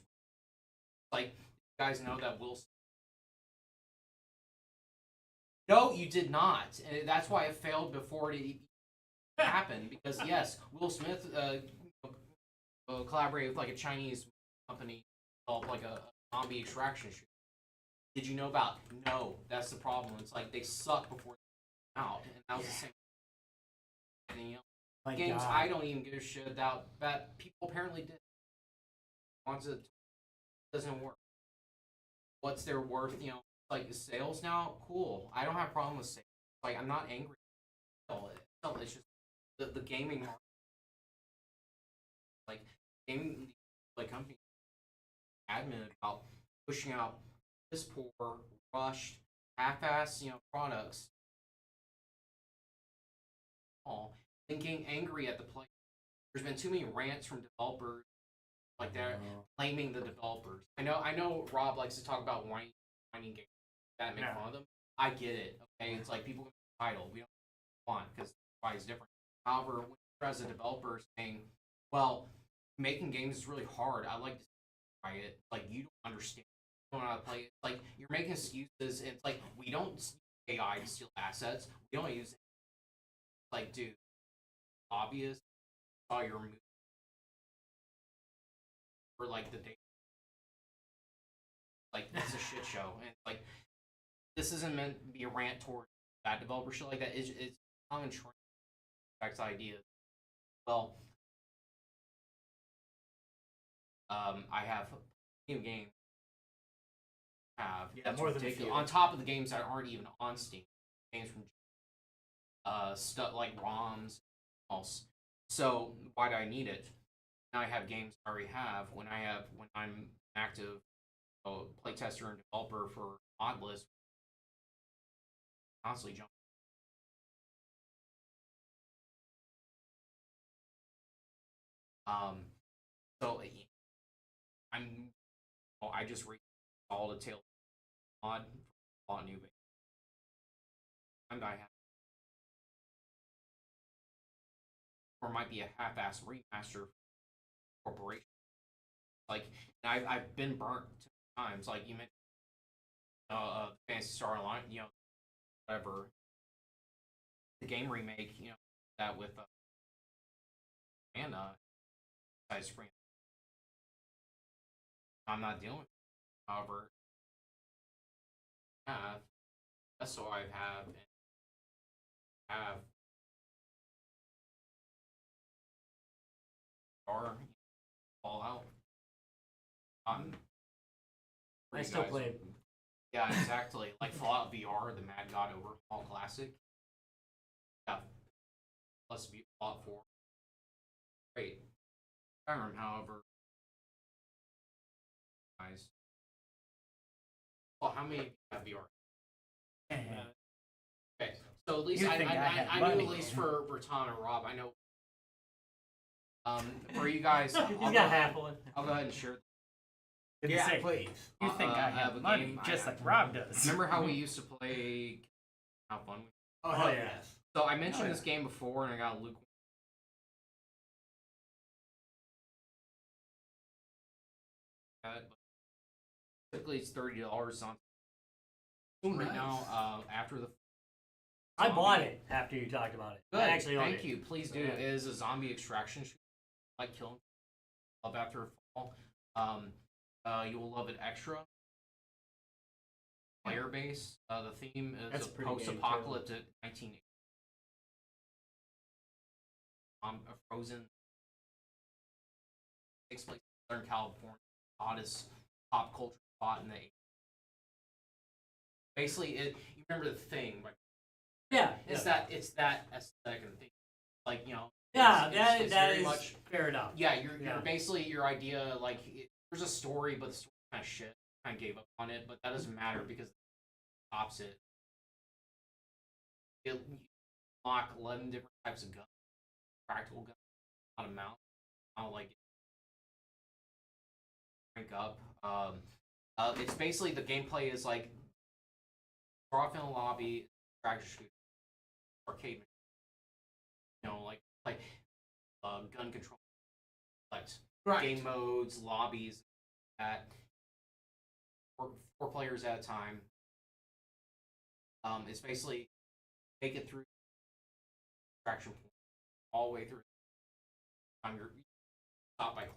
like you guys know that Will. No, you did not, and that's why it failed before it happened. Because yes, Will Smith collaborated with like a Chinese company, developed like a zombie extraction shooter. Did you know about? No, that's the problem. It's like they suck before they come out, and that was the same. And, My games God. I don't even give a shit about that people apparently did. Once it doesn't work, what's their worth? Like sales now, cool. I don't have a problem with sales. Like I'm not angry. It's just the gaming market, like gaming like company admin about pushing out this poor, rushed, half-ass, products. All thinking angry at the play. There's been too many rants from developers like they're blaming the developers. I know Rob likes to talk about whining games that make fun of them. I get it. Okay, it's like people get title. We don't want because why is different. However, when you're as a developer saying, "Well, making games is really hard. I like to try it." Like you don't understand. You don't know how to play it. Like you're making excuses. It's like we don't use AI to steal assets. We don't use it. Like, dude, obvious. Saw your movie for like the day. Like it's a shit show, and like this isn't meant to be a rant towards that developer shit like that. It's common trend affects ideas. Well, I have new game have. Yeah, That's more than a ridiculous. few. On top of the games that aren't even on Steam, games from stuff like ROMs, else. So why do I need it? Now I have games I already have. When I'm active playtester and developer for mod list, constantly jump. So I just reinstalled a tail mod for a new base. I have, or it might be a half-ass remaster corporation. Like, I've been burnt 2 times. Like you mentioned, Fantasy Star Online, whatever. The game remake, that with Anna, side spring. I'm not dealing with it. However, that's all I have or Fallout. I still play it. Yeah, exactly. Like Fallout VR, the Mad God Overhaul Classic. Yeah. Plus Fallout 4. Great. Skyrim, however, guys. Well, how many have VR? Okay, so at least You I think I have knew money. at least for Bertan and Rob, I know. For you guys, He's got half one. I'll go ahead and share. Didn't Yeah, say, please. You think I have a money, game just like Rob does. Remember how we used to play? How fun. Oh, Oh, hell yeah. yes. So I mentioned Oh, this game before, and I got Luke. Typically, it's $30 on. Right now, after the. I bought it after you talked about it. Good. I actually owned Thank it. you. Please do. Yeah. It is a zombie extraction shooter. Like killing. Love after a fall. You will love it extra. Player base. The theme is That's a a pretty game, too. post-apocalyptic 1980s. A frozen. Takes place in Southern California. Hottest pop culture spot in the 80s. Basically, you remember the thing, right? Yeah. It's yeah. that aesthetic and thing. Like, Yeah, it's that very is much. fair enough. Yeah, you're Yeah. basically your idea. Like, there's a story, but the story kind of shit. Kind of gave up on it, but that doesn't matter because the opposite. You unlock 11 different types of guns, practical guns, on a mount. I don't like it. Crank up. It's basically the gameplay is like start off in a lobby, strategy shooter, arcade. Like gun control, like Right. game modes, lobbies, at four players at a time. It's basically make it through extraction point all the way through. You're stopped by horror.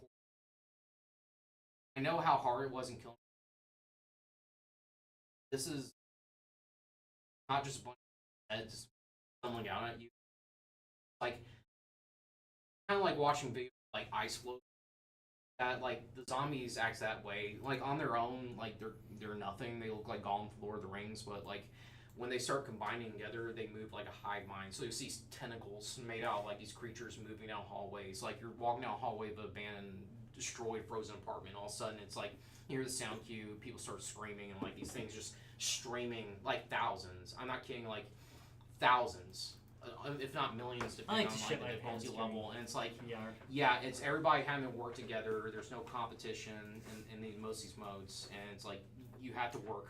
I know how hard it was in killing. This is not just a bunch of heads tumbling out at you. Like kind of like watching video like ice float. That like the zombies act that way. Like on their own, like they're nothing. They look like Gollum from Lord of the Rings, but like when they start combining together, they move like a hive mind. So you see tentacles made out like these creatures moving down hallways. Like you're walking down a hallway of an abandoned, destroyed, frozen apartment. All of a sudden, it's like you hear the sound cue. People start screaming, and like these things just streaming like thousands. I'm not kidding, like thousands, if not millions, depending on like the difficulty level. And it's like, yeah, it's everybody having to work together. There's no competition in most of these modes, and it's like you have to work.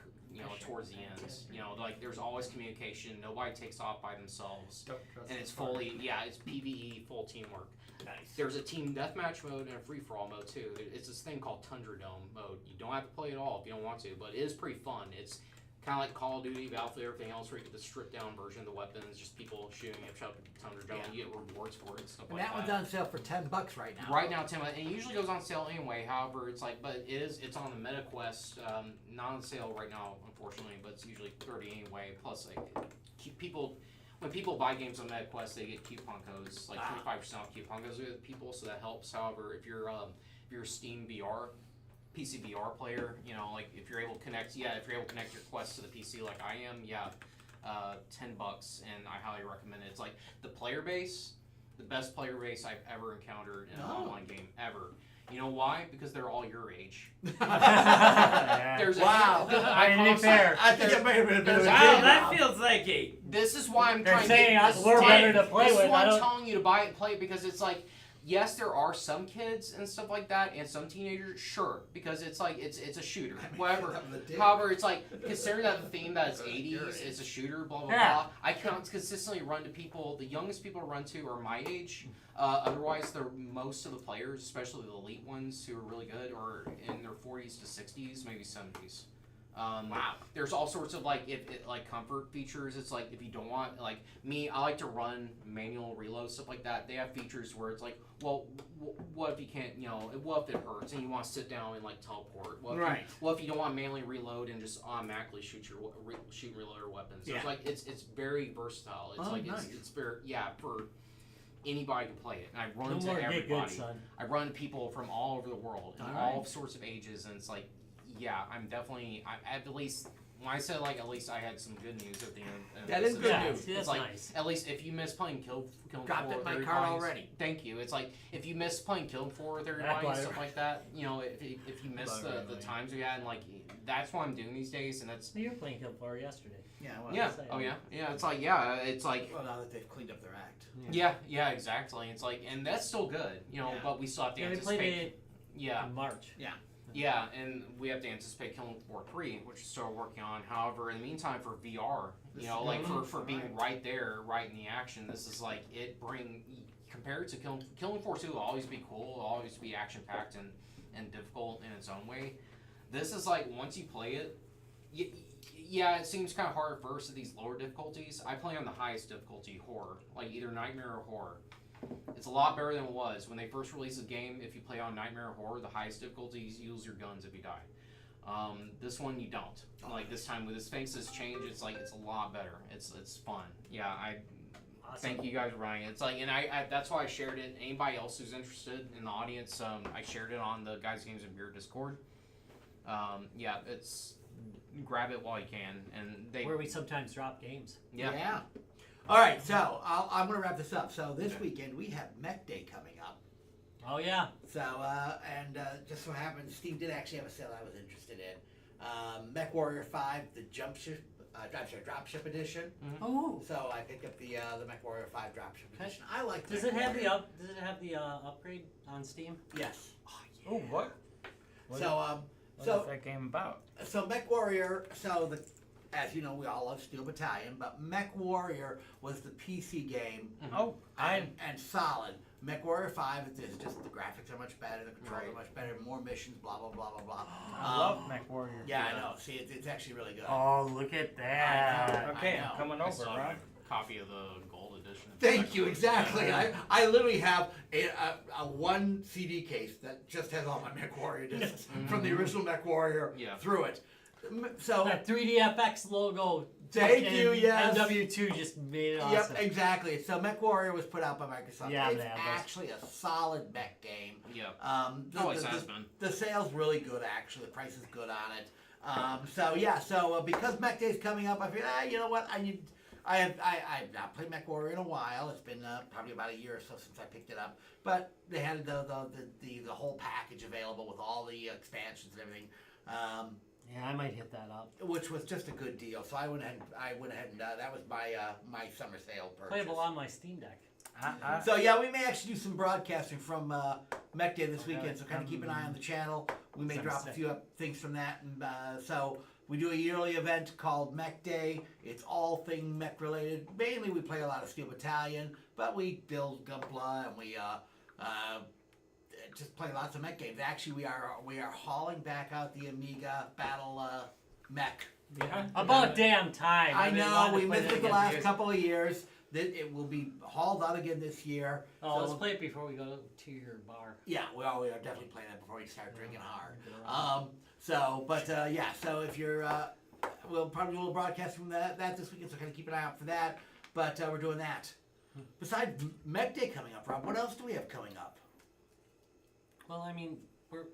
Towards the ends, like there's always communication. Nobody takes off by themselves, and it's fully, it's PVE, full teamwork. Nice. There's a team deathmatch mode and a free for all mode too. It's this thing called Tundra Dome mode. You don't have to play it all if you don't want to, but it is pretty fun. It's kind of like Call of Duty, Battlefield, everything else, where you get the stripped down version of the weapons, just people shooting at Tundra Dome. Yeah. You get rewards for it and stuff And like that that. one's on sale for $10 right now. Right now, Tim, and it usually goes on sale anyway. However, it's like, but it's on the MetaQuest, not on sale right now, unfortunately. But it's usually $30 anyway. Plus, like, when people buy games on MetaQuest, they get coupon codes, like 25% off coupon codes with people, so that helps. However, if you're Steam VR PC VR player, you know, like if you're able to connect, if you're able to connect your Quest to the PC like I am, $10, and I highly recommend it. It's like the player base, the best player base I've ever encountered in an online game ever. You know why? Because they're all your age. There's Wow. I think it may have been a bit of a Wow, dig, that Rob. feels like a. This is why I'm They're trying saying to us we're better to play This with. is why I I'm don't. telling you to buy it and play it, because it's like, yes, there are some kids and stuff like that, and some teenagers, sure, because it's like it's a shooter, whatever. that was a dig. However, it's like considering that the theme that it's 80s, it's a shooter, blah blah Yeah. blah. I can't consistently run to people. The youngest people I run to are my age. Otherwise, most of the players, especially the elite ones who are really good, are in their 40s to 60s, maybe 70s. Wow. There's all sorts of like comfort features. It's like if you don't want, like me, I like to run manual reload, stuff like that. They have features where it's like, well, what if you can't, what if it hurts and you want to sit down and like teleport? What if you don't want to manually reload and just automatically shoot reload your weapons? So Yeah. it's like it's very versatile. It's nice. it's very for anybody can play it. And I run No to more get everybody. good, son. I run to people from all over the world and all sorts of ages, and it's like, yeah, I'm definitely. At least when I said like, at least I had some good news at the end. That is good news. See, It's that's like nice. at least if you miss playing Kill Dropped 4 it in with my every cart buddies- already. Thank you. It's like if you miss playing Kill 4 with That's everybody, why- stuff like that. If you miss the times we had, and like that's what I'm doing these days, and that's. You were playing Kill 4 yesterday. Yeah, well, Yeah. say. Oh yeah. Yeah. It's like Well, now that they've cleaned up their act. yeah. Exactly. It's like, and that's still good. Yeah. But we still have to Yeah, we played anticipate. it Yeah. in March. Yeah, and we have to anticipate Killing Floor 3, which we're still working on. However, in the meantime, for VR, for being right there, right in the action, this is like compared to Killing Floor 2 will always be cool, will always be action-packed and difficult in its own way. This is like, once you play it, it seems kind of hard at first at these lower difficulties. I play on the highest difficulty, horror, like either Nightmare or Horror. It's a lot better than it was. When they first released the game, if you play on Nightmare or Horror, the highest difficulties, you use your guns if you die. This one, you don't. Like, this time, with this Sphinx's change, it's like, it's a lot better. It's fun. Yeah, I thank you guys for running it. It's like, and I that's why I shared it. Anybody else who's interested in the audience, I shared it on the Guys, Games, and Beer Discord. It's, grab it while you can. And Where we sometimes drop games. Yeah. All right, so I'm going to wrap this up. So this weekend we have Mech Day coming up. Oh, yeah. So, just so happens, Steve did actually have a sale I was interested in. Mech Warrior 5, the Dropship Edition. Mm-hmm. Oh. So I picked up the Mech Warrior 5 Dropship Edition. I like Does Mech it have Warrior. Does it have the upgrade on Steam? Yes. Oh, what? So, What is that game about? So Mech Warrior, as you know, we all love Steel Battalion, but Mech Warrior was the PC game. Oh, and solid. Mech Warrior 5 is just, the graphics are much better, the controls are much better, more missions, blah, blah, blah, blah, blah. I love Mech Warrior. Yeah, I know. See, it's actually really good. Oh, look at that. Okay, I know. I'm coming I over, saw Rob. a copy of the gold edition. Thank you, exactly. I literally have a one CD case that just has all my Mech Warrior discs from the original Mech Warrior through it. So That 3DFX logo. Thank and you, yes. NW2 just made it awesome. Yep, exactly. So Mech Warrior was put out by Microsoft. Yeah, it's man, actually a solid mech game. Yeah. The, has been. The sale's really good, actually. The price is good on it. So because Mech Day's coming up, I figured, you know what? I've not played Mech Warrior in a while. It's been probably about a year or so since I picked it up. But they had the whole package available with all the expansions and everything. Yeah, I might hit that up. Which was just a good deal. So I went ahead and that was my summer sale purchase. Playable on my Steam Deck. So yeah, we may actually do some broadcasting from Mech Day this weekend. So kind of keep an eye on the channel. We may drop a few things from that. And so we do a yearly event called Mech Day. It's all thing mech related. Mainly we play a lot of Steel Battalion, but we build Gunpla and we just play lots of mech games. Actually, we are hauling back out the Amiga Battle Mech. Yeah. About damn time. I I've been know, wanting we to play missed that it the again for last years. couple of years. It will be hauled out again this year. Oh, So let's play it before we go to your bar. yeah, we are definitely playing that before we start drinking hard. So if you're, we'll probably do a little broadcast from that this weekend, so kind of keep an eye out for that. But we're doing that. Besides Mech Day coming up, Rob, what else do we have coming up? Well, I mean,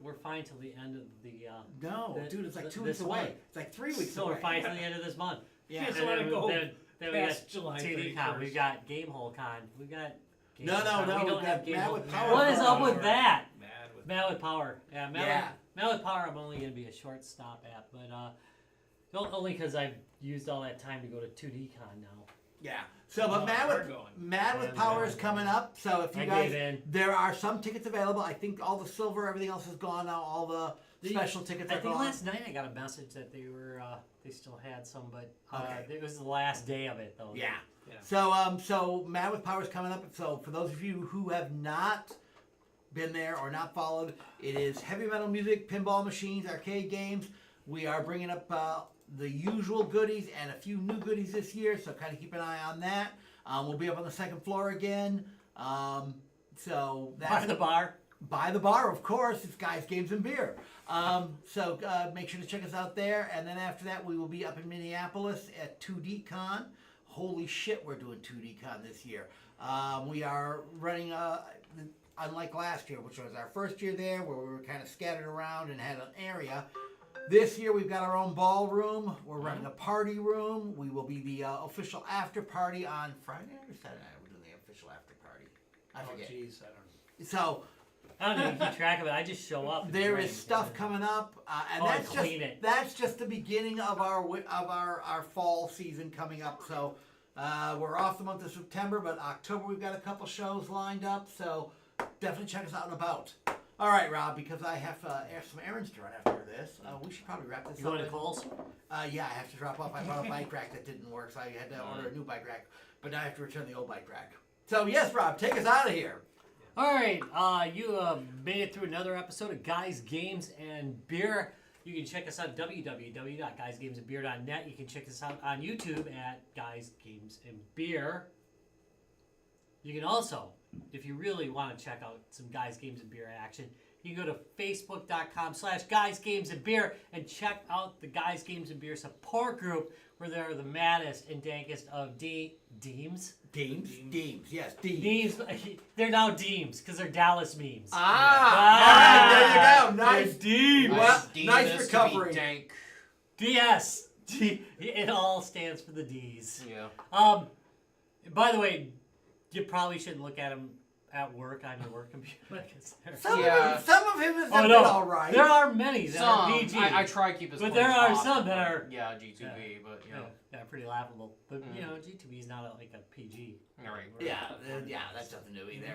we're fine till the end of the. No, the- dude, it's like th- 2 weeks this away. month. It's like 3 weeks So away. we're fine till the end of this month. Yeah. Just And let it go then we got past July TD Con. We 31st. got Gamehole Con. We got. No, Gamehole Con. no, We we don't got have Mad Gamehole. with Power. What is up with Power. that? Mad with Mad with Power. Yeah, Yeah. Mad with Power. I'm only gonna be a short stop at, but only because I've used all that time to go to 2D Con now. Yeah. So, but Oh, Mad we're with going. Mad with Yeah, Power Mad is with coming up. So if you I guys, gave in. there are some tickets available. I think all the silver, everything else is gone now. All the special tickets I are think gone. last night I got a message that they were they still had some, but Okay. it was the last day of it though. Yeah. Yeah. So Mad with Power is coming up. So for those of you who have not been there or not followed, it is heavy metal music, pinball machines, arcade games. We are bringing up the usual goodies and a few new goodies this year. So kind of keep an eye on that. We'll be up on the second floor again. So that's By the bar. by the bar, of course. It's Guys, Games, and Beer. So make sure to check us out there. And then after that, we will be up in Minneapolis at 2D Con. Holy shit, we're doing 2D Con this year. We are running, unlike last year, which was our first year there, where we were kind of scattered around and had an area. This year, we've got our own ballroom. We're running a party room. We will be the official after party on Friday or Saturday night. We're doing the official after party. I Oh, forget. jeez, I don't know. So I don't even keep track of it. I just show up. and there drink, is stuff and- coming up, and Oh, I that's just clean it. that's just the beginning of our fall season coming up. So we're off the month of September, but October we've got a couple shows lined up. So definitely check us out and about. All right, Rob, because I have some errands to run after this. We should probably wrap this You up. going to Kohl's? Yeah, I have to drop off. I bought a bike rack that didn't work, so I had to order a new bike rack. But now I have to return the old bike rack. So yes, Rob, take us out of here. All right, you made it through another episode of Guys, Games, and Beer. You can check us out at www.guysgamesandbeer.net. You can check us out on YouTube at Guys, Games, and Beer. You can also, if you really want to check out some Guys, Games, and Beer action, you can go to facebook.com/Guys, Games, and Beer and check out the Guys, Games, and Beer support group where they're the maddest and dankest of Deems. Deems, yes, Deems. Deems, they're now Deems because they're Dallas memes. Ah, there you go. Nice. Deems. Well, Deem nice this recovery. To be dank. DS. It all stands for the D's. Yeah. By the way, you probably shouldn't look at them at work on your work computer. Some Yeah. of him has Oh been no, all right. there are many that are Some, PG. I try to keep as But clean there as are possible, some that but are- yeah, G2B, but you know. Yeah, pretty laughable. But you Mhm. know, G2B is not like a PG. All right. Yeah, that's nothing new either.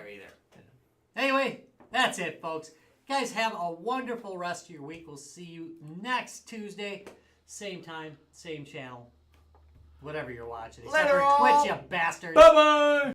Anyway, that's it, folks. Guys, have a wonderful rest of your week. We'll see you next Tuesday, same time, same channel, whatever you're watching. Except Later for all. Twitch, you bastards. Bye-bye!